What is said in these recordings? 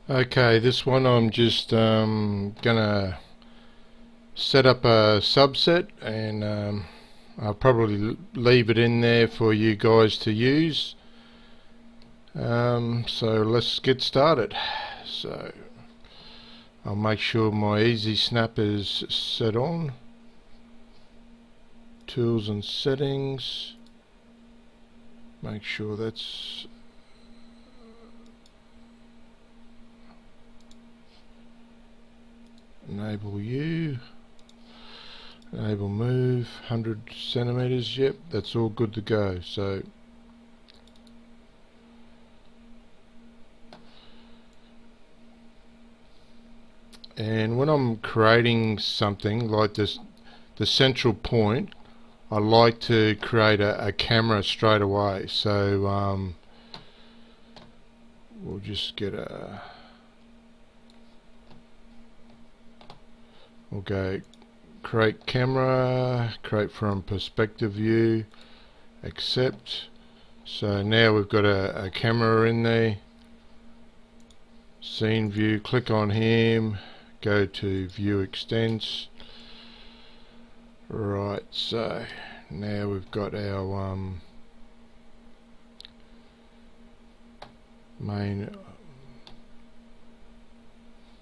Okay, this one I'm just gonna set up a subset and I'll probably leave it in there for you guys to use. So let's get started. So I'll make sure my easy snap is set on. Tools and settings. Make sure that's enable you. Enable move 100 centimeters. Yep, that's all good to go. So and when I'm creating something like this, the central point, I like to create a camera straight away. So we'll just get we'll go create camera, create from perspective view, accept. So now we've got a camera in there. Scene view, click on him, go to view extents. Right, so now we've got our main.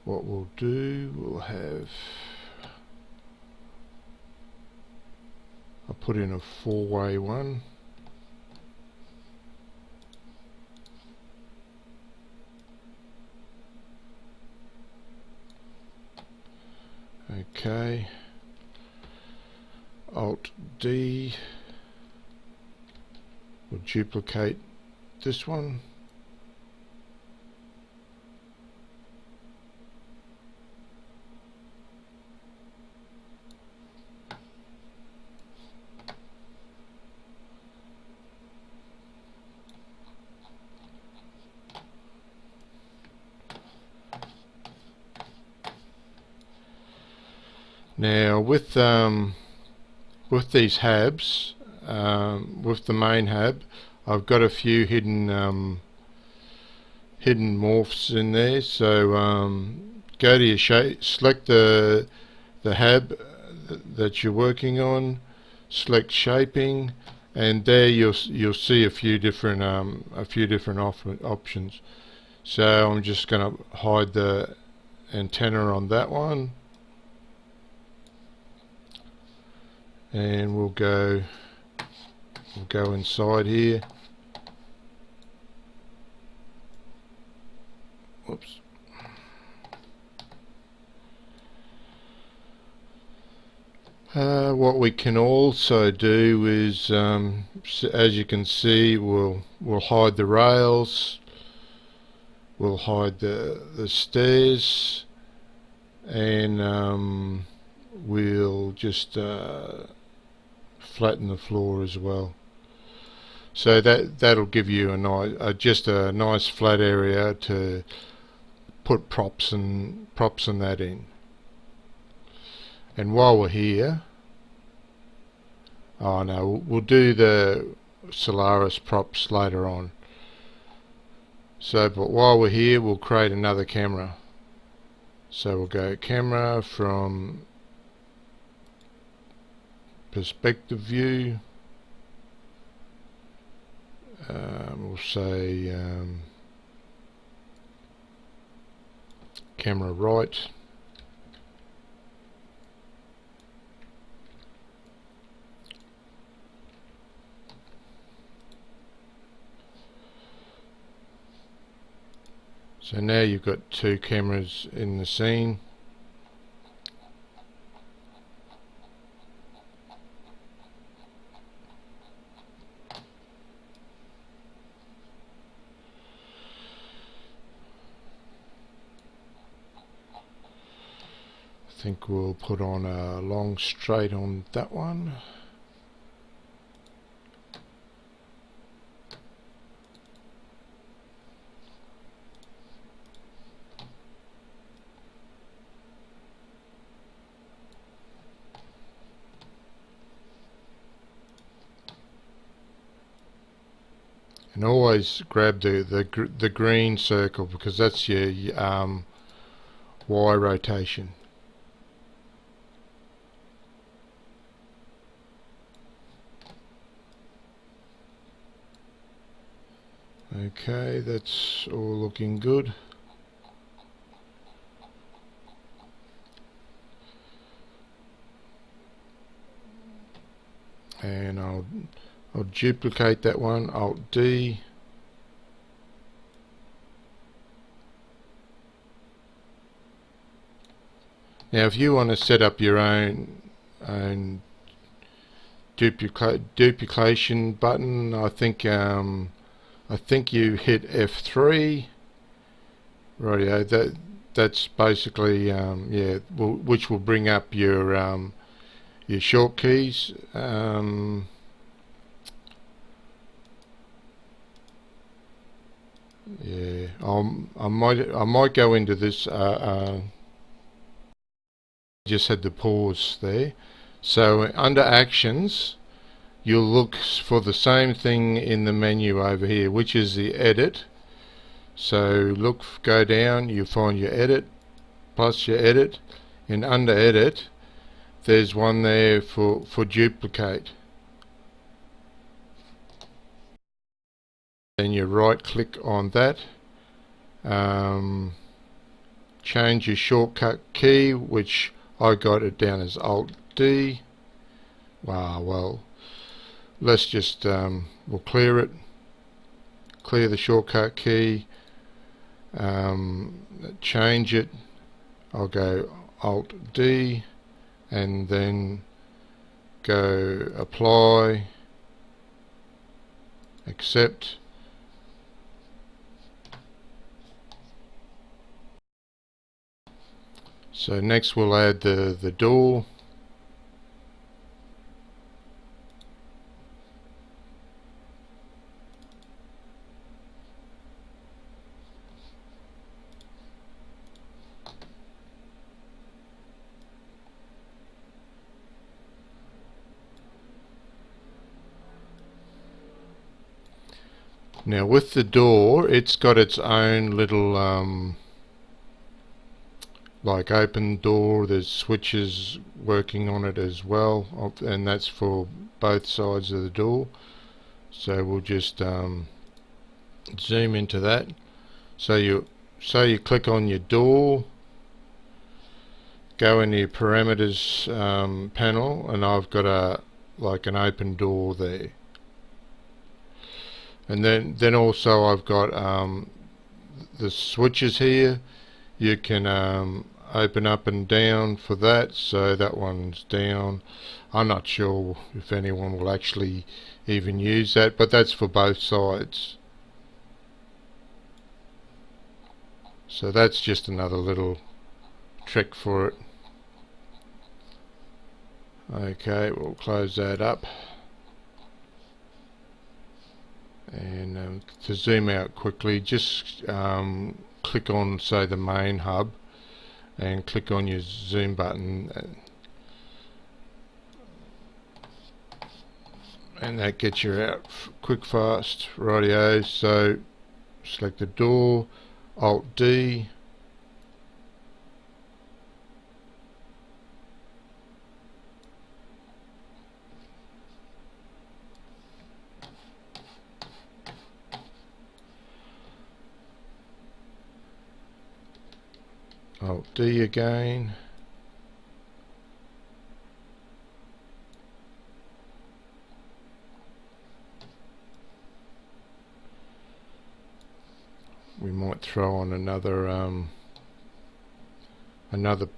What we'll do, we'll have, I'll put in a four-way one. Okay, Alt D will duplicate this one. Now with these habs, with the main hab, I've got a few hidden morphs in there. So go to your shape, select the hab that you're working on, select shaping, and there you'll see a few different options. So I'm just going to hide the antenna on that one, and we'll go inside here. Whoops. What we can also do is, as you can see, we'll hide the rails, we'll hide the stairs, and we'll just flatten the floor as well. So that'll give you a nice, just a nice flat area to put props and that in. And while we're here, oh no, we'll do the Solaris props later on. So, but while we're here, we'll create another camera. So we'll go camera from perspective view. We'll say camera right. So now you've got two cameras in the scene. I think we'll put on a long straight on that one. and always grab the green circle, because that's your Y rotation. Okay, that's all looking good. And I'll duplicate that one, Alt D. Now if you want to set up your own duplication button, I think you hit F3. Rightio, that's basically yeah, which will bring up your short keys. Yeah, I might go into this. Just had to pause there. So under actions, you'll look for the same thing in the menu over here, which is the edit. So go down, you find your edit, plus your edit, and under edit, there's one there for duplicate. Then you right click on that, change your shortcut key, which I got it down as Alt D. Wow, well, let's just we'll clear it, clear the shortcut key, change it. I'll go Alt D and then go apply, accept. So next we'll add the door. Now with the door, it's got its own little like open door. There's switches working on it as well, and that's for both sides of the door. So we'll just zoom into that. So you click on your door, go into your parameters panel, and I've got like an open door there. And then also I've got the switches here. You can open up and down for that, so that one's down. I'm not sure if anyone will actually even use that, but that's for both sides. So that's just another little trick for it. Okay, we'll close that up. And to zoom out quickly, just click on, say, the main hub and click on your zoom button, and that gets you out quick fast. Rightio, so select the door, Alt D, Alt D again. We might throw on another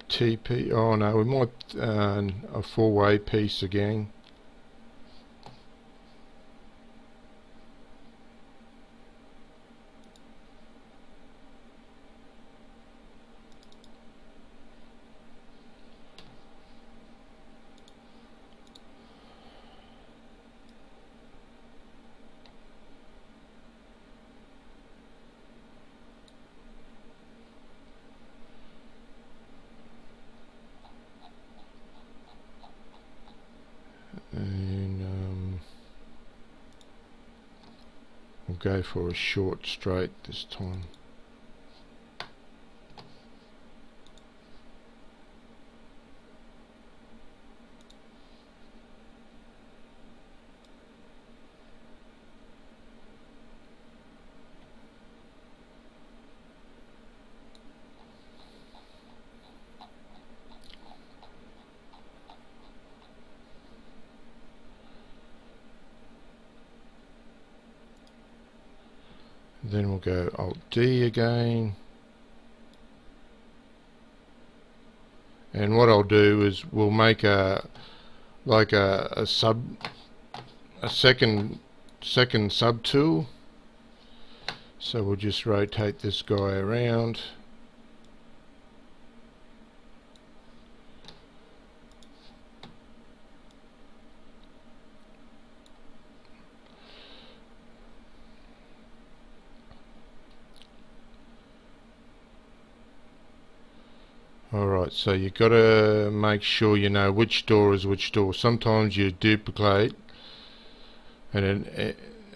TP. Oh no, we might a four-way piece again. go for a short straight this time. Then we'll go Alt D again, and what I'll do is we'll make a second subtool. So we'll just rotate this guy around. Alright, so you've got to make sure you know which door is which door. Sometimes you duplicate and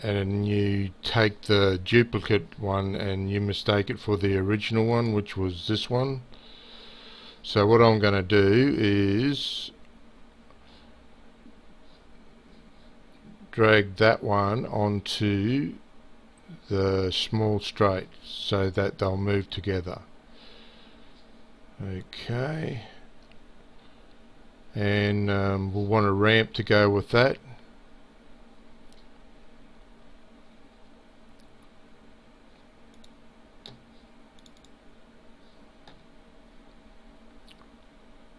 then you take the duplicate one and you mistake it for the original one, which was this one. So what I'm going to do is drag that one onto the small straight so that they'll move together. Okay, and we'll want a ramp to go with that.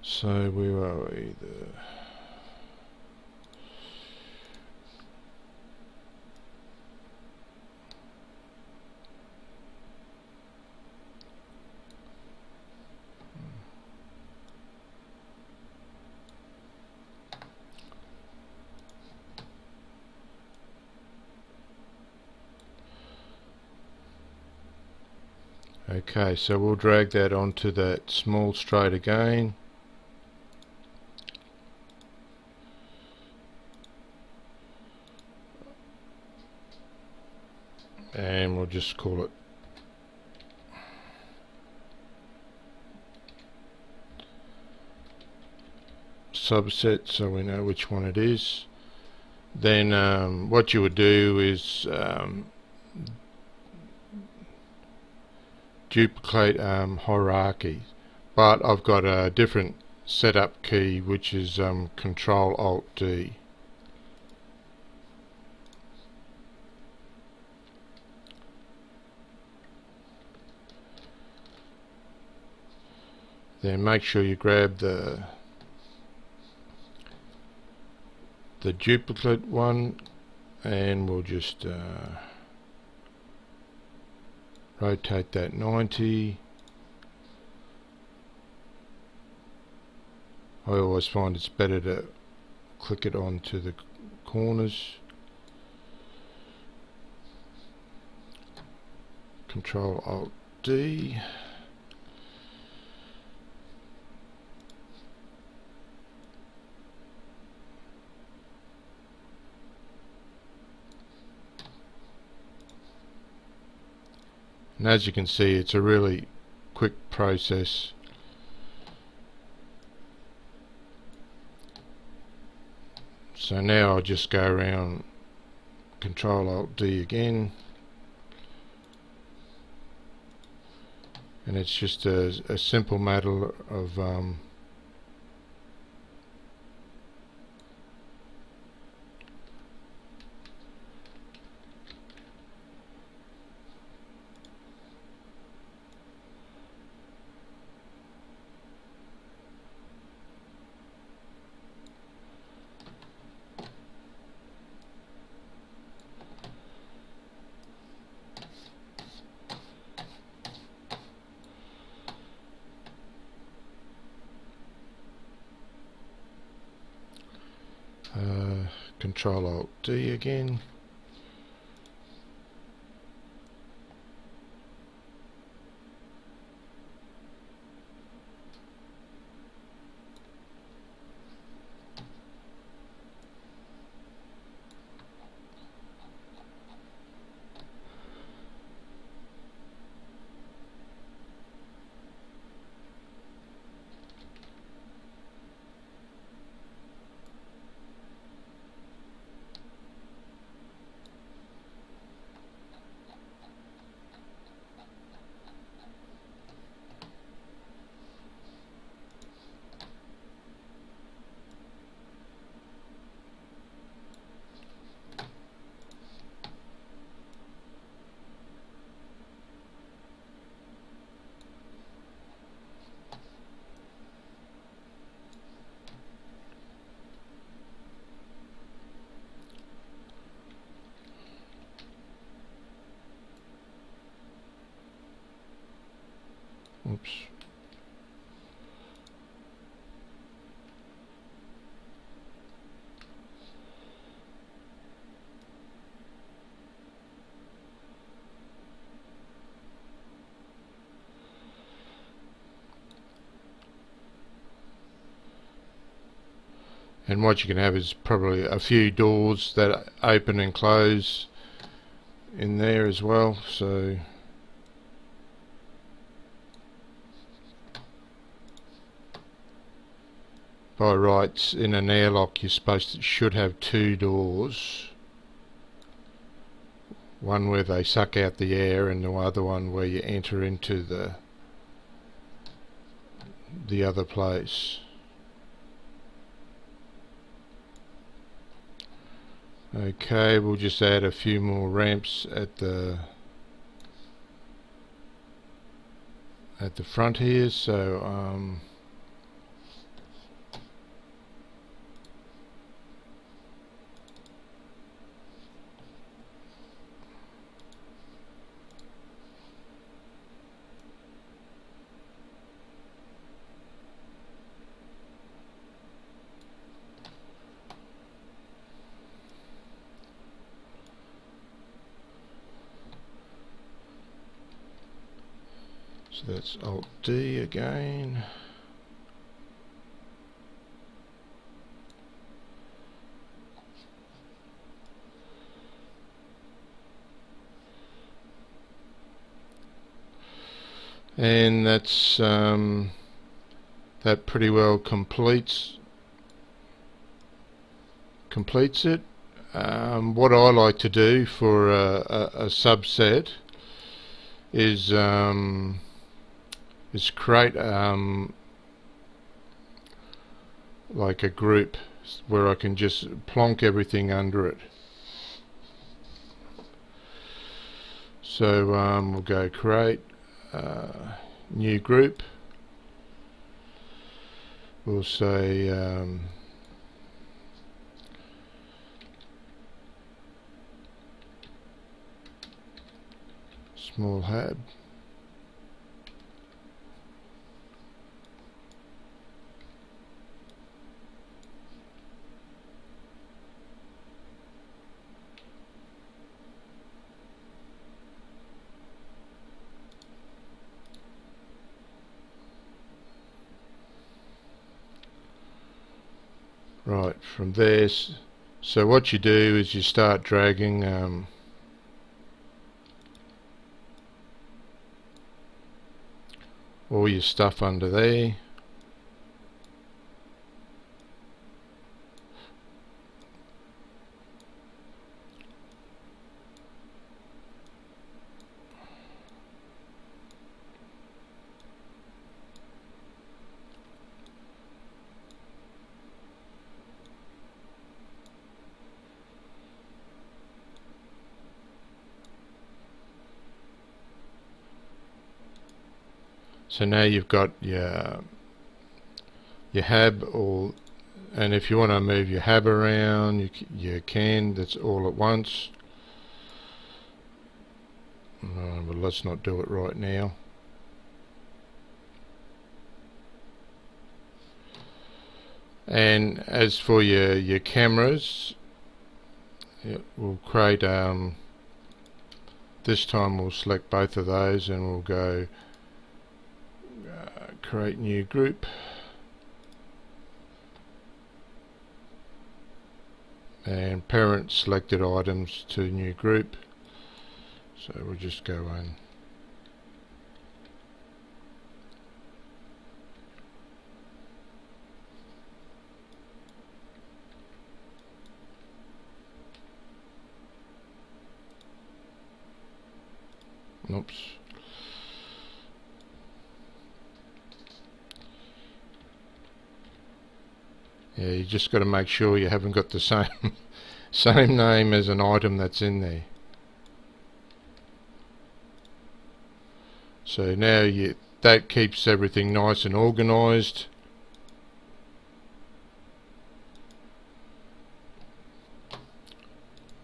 So where are we? Okay, so we'll drag that onto that small straight again. And we'll just call it subset so we know which one it is. Then what you would do is duplicate hierarchy, but I've got a different setup key which is Control Alt D. Then make sure you grab the duplicate one, and we'll just rotate that 90. I always find it's better to click it onto the corners. Control Alt D. And as you can see, it's a really quick process. So now I'll just go around Control Alt D again, and it's just a simple matter of Control Alt D again. Oops. And what you can have is probably a few doors that open and close in there as well. So by rights in an airlock should have two doors. One where they suck out the air and the other one where you enter into the other place. Okay, we'll just add a few more ramps at the front here. So so that's Alt D again. And that's that pretty well completes it. What I like to do for a subset is create like a group where I can just plonk everything under it. So we'll go create new group. We'll say small hab. Right, from there, so what you do is you start dragging all your stuff under there. So now you've got your hab, and if you want to move your hab around, you can. That's all at once. But let's not do it right now. And as for your cameras, we'll create this time we'll select both of those and we'll go create new group, and parent selected items to new group. So we'll just go in. Oops. Yeah, you just got to make sure you haven't got the same name as an item that's in there. So now that keeps everything nice and organized.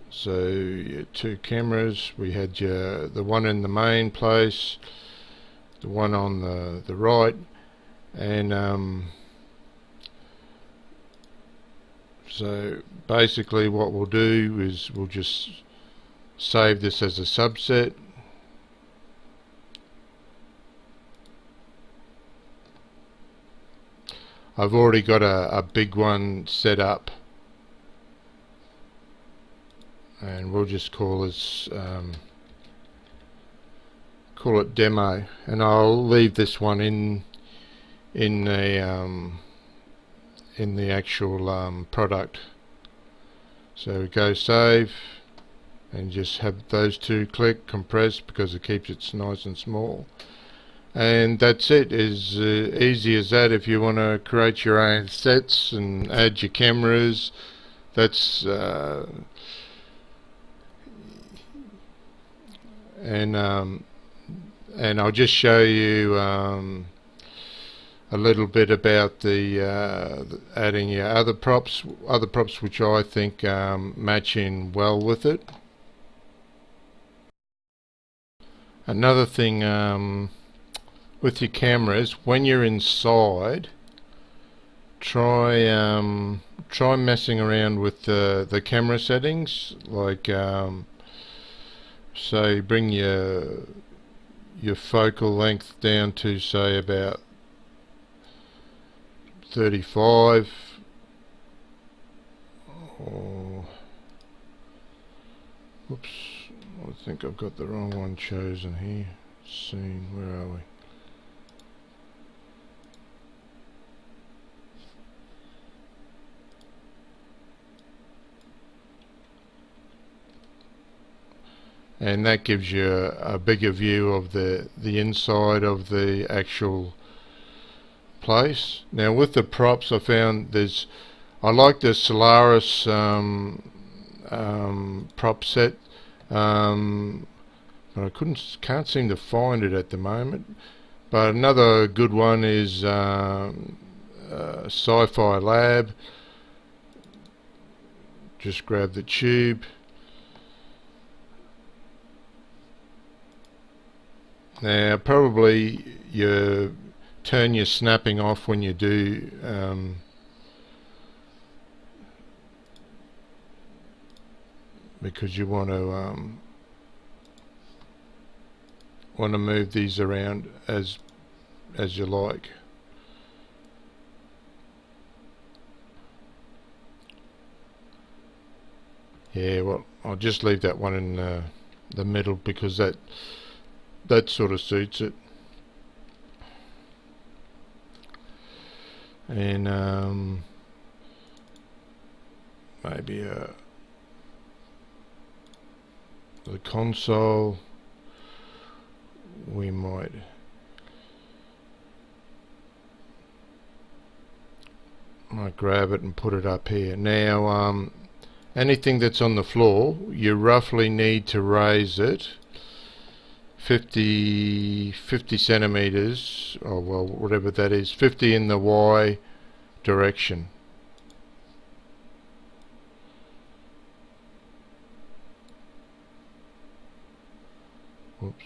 So your two cameras, we had the one in the main place, the one on the right, and so basically what we'll do is we'll just save this as a subset. I've already got a big one set up, and we'll just call this call it demo, and I'll leave this one in the actual product. So go save and just have those two click, compress, because it keeps it nice and small. And that's it. As easy as that. If you want to create your own sets and add your cameras, that's and I'll just show you a little bit about the adding your other props which I think match in well with it. Another thing with your cameras, when you're inside, try messing around with the camera settings, like say bring your focal length down to say about 35, or whoops, I think I've got the wrong one chosen here. Scene, where are we? And that gives you a bigger view of the inside of the actual place. Now with the props, I found I like the Solaris prop set, but I can't seem to find it at the moment. But another good one is Sci-Fi Lab. Just grab the tube. Now probably you turn your snapping off when you do because you want to move these around as you like. Yeah, well, I'll just leave that one in the middle because that sort of suits it. And maybe the console, we might grab it and put it up here. Now anything that's on the floor, you roughly need to raise it 50 centimeters, or well, whatever that is, 50 in the Y direction. Whoops.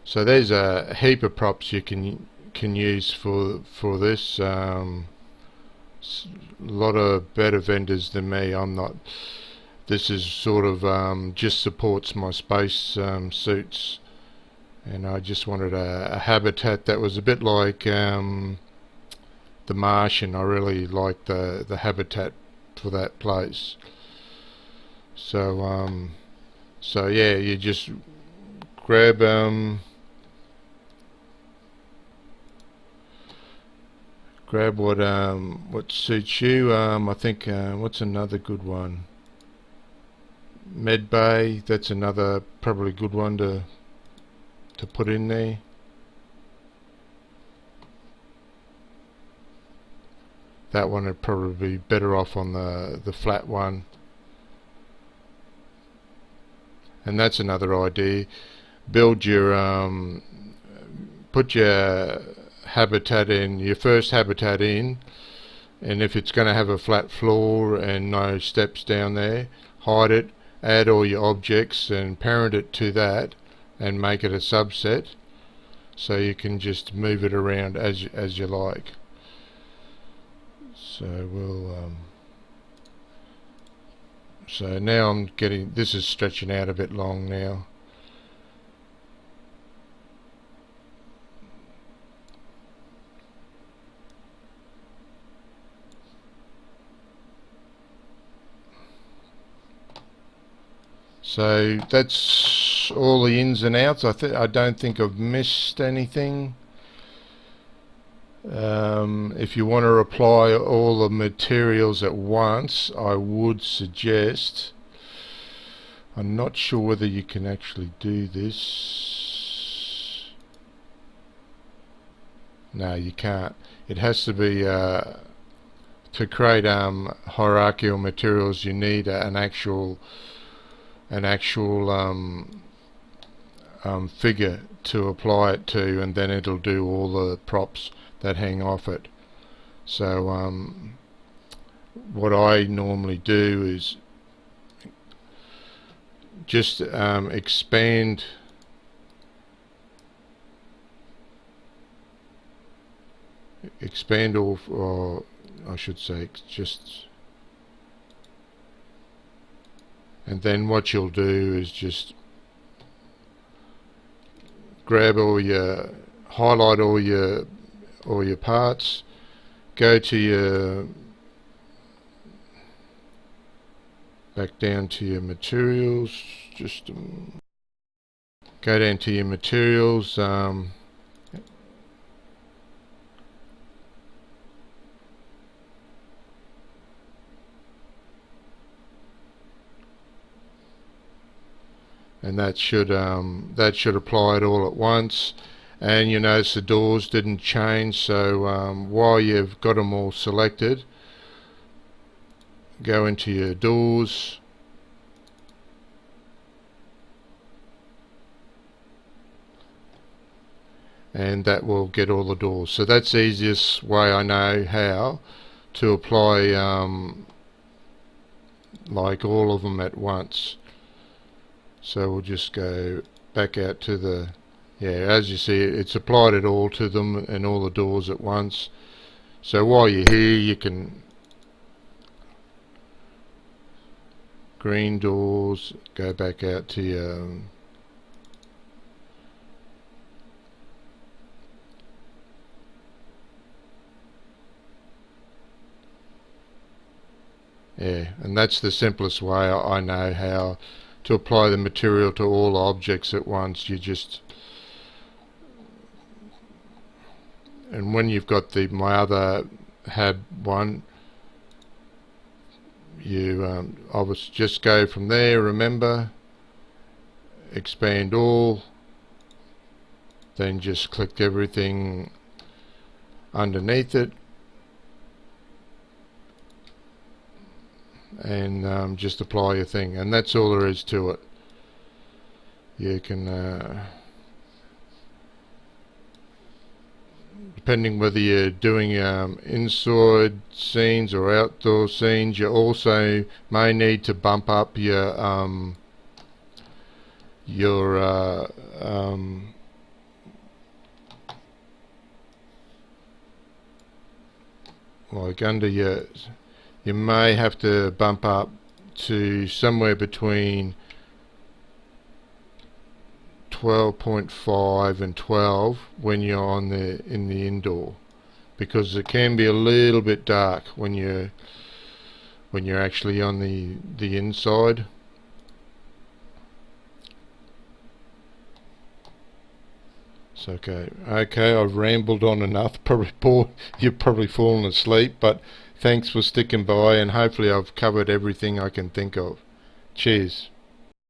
So there's a heap of props you can use for this. A lot of better vendors than me. I'm not. This is sort of just supports my space suits, and I just wanted a habitat that was a bit like the Martian. I really like the habitat for that place. So so yeah, you just grab what suits you. I think what's another good one? Med Bay. That's another probably good one to put in there. That one would probably be better off on the flat one. And that's another idea. Build your put your habitat in, your first habitat in, and if it's going to have a flat floor and no steps down there, hide it, add all your objects and parent it to that and make it a subset, so you can just move it around as you like. So so now I'm getting, this is stretching out a bit long now. So that's all the ins and outs. I don't think I've missed anything. If you want to apply all the materials at once, I would suggest, I'm not sure whether you can actually do this. No, you can't. It has to be, to create hierarchical materials, you need an actual figure to apply it to, and then it'll do all the props that hang off it. So what I normally do is just expand all, or I should say just, and then what you'll do is just grab highlight all your parts, go to back down to your materials, just go down to your materials, and that should apply it all at once. And you notice the doors didn't change, so while you've got them all selected, go into your doors, and that will get all the doors. So that's the easiest way I know how to apply like all of them at once. So we'll just go back out to the, yeah, as you see, it's applied it all to them and all the doors at once. So while you're here, you can green doors, go back out to your yeah, and that's the simplest way I know how to apply the material to all objects at once. You just, and when you've got my other hab one, you obviously just go from there, remember, expand all, then just click everything underneath it, and just apply your thing, and that's all there is to it. You can depending whether you're doing inside scenes or outdoor scenes, you also may need to bump up your like under your, you may have to bump up to somewhere between 12.5 and 12 when you're in the indoor, because it can be a little bit dark when you're actually on the inside. So okay, I've rambled on enough. You've probably fallen asleep, but thanks for sticking by, and hopefully I've covered everything I can think of. Cheers.